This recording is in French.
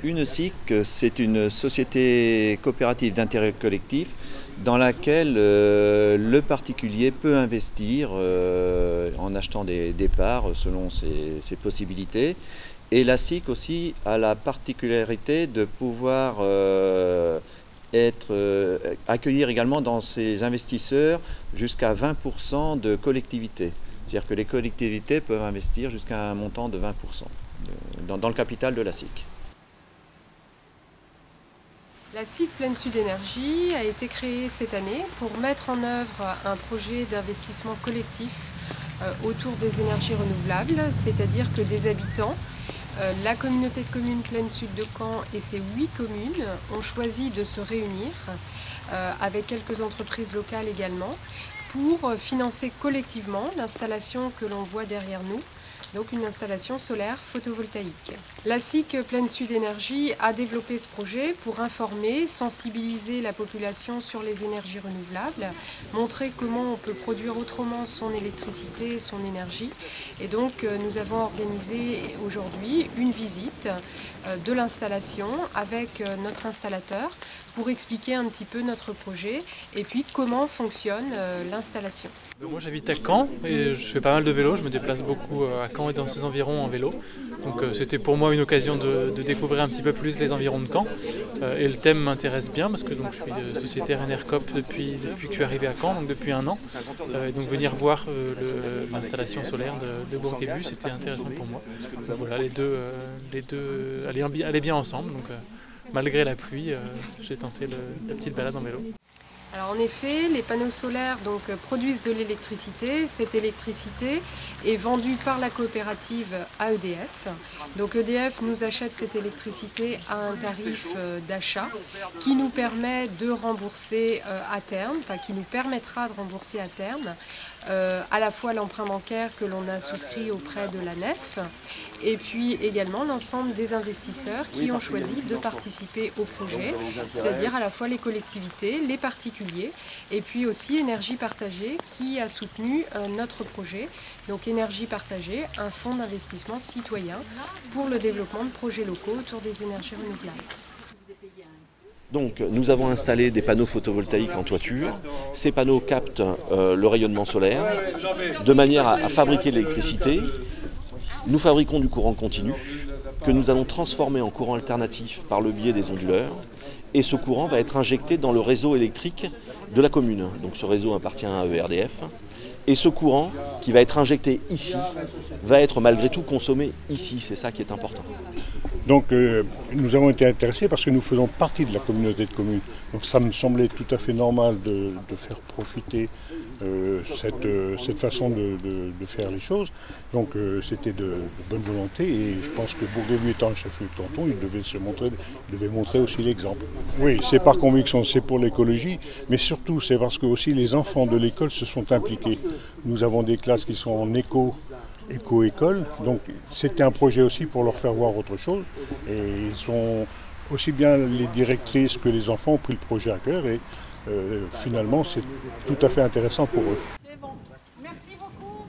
Une SIC, c'est une société coopérative d'intérêt collectif dans laquelle le particulier peut investir en achetant des parts selon ses possibilités. Et la SIC aussi a la particularité de pouvoir accueillir également dans ses investisseurs jusqu'à 20% de collectivités. C'est-à-dire que les collectivités peuvent investir jusqu'à un montant de 20% dans le capital de la SIC. La SIC Pleine Sud Énergie a été créée cette année pour mettre en œuvre un projet d'investissement collectif autour des énergies renouvelables, c'est-à-dire que des habitants, la communauté de communes Pleine Sud de Caen et ses 8 communes ont choisi de se réunir avec quelques entreprises locales également pour financer collectivement l'installation que l'on voit derrière nous, donc une installation solaire photovoltaïque. La SIC Pleine Sud Énergie a développé ce projet pour informer, sensibiliser la population sur les énergies renouvelables, montrer comment on peut produire autrement son électricité, son énergie. Et donc nous avons organisé aujourd'hui une visite de l'installation avec notre installateur pour expliquer un petit peu notre projet et puis comment fonctionne l'installation. Moi j'habite à Caen et je fais pas mal de vélo, je me déplace beaucoup à Caen et dans ses environs en vélo. Donc c'était pour moi une occasion de découvrir un petit peu plus les environs de Caen. Et le thème m'intéresse bien parce que donc, je suis sociétaire NRCOP depuis que je suis arrivé à Caen, donc depuis un an. Et donc venir voir l'installation solaire de Bourguébus, c'était intéressant pour moi. Donc voilà, les deux allaient bien ensemble. Donc malgré la pluie, j'ai tenté la petite balade en vélo. Alors en effet, les panneaux solaires produisent de l'électricité. Cette électricité est vendue par la coopérative à EDF. Donc EDF nous achète cette électricité à un tarif d'achat qui nous permet de rembourser à terme, qui nous permettra de rembourser à terme à la fois l'emprunt bancaire que l'on a souscrit auprès de la NEF et puis également l'ensemble des investisseurs qui ont choisi de participer au projet, c'est-à-dire à la fois les collectivités, les particuliers et puis aussi Énergie Partagée qui a soutenu notre projet. Donc Énergie Partagée, un fonds d'investissement citoyen pour le développement de projets locaux autour des énergies renouvelables. Donc nous avons installé des panneaux photovoltaïques en toiture. Ces panneaux captent le rayonnement solaire de manière à fabriquer de l'électricité. Nous fabriquons du courant continu que nous allons transformer en courant alternatif par le biais des onduleurs. Et ce courant va être injecté dans le réseau électrique de la commune. Donc ce réseau appartient à ERDF. Et ce courant qui va être injecté ici va être malgré tout consommé ici. C'est ça qui est important. Donc nous avons été intéressés parce que nous faisons partie de la communauté de communes. Donc ça me semblait tout à fait normal de faire profiter cette façon de faire les choses. Donc c'était de bonne volonté et je pense que Bourguébus étant un chef-lieu de canton, il devait montrer aussi l'exemple. Oui, c'est par conviction, c'est pour l'écologie, mais surtout c'est parce que aussi les enfants de l'école se sont impliqués. Nous avons des classes qui sont en éco-école, donc c'était un projet aussi pour leur faire voir autre chose et ils sont aussi bien les directrices que les enfants ont pris le projet à cœur et finalement c'est tout à fait intéressant pour eux. C'est bon. Merci beaucoup.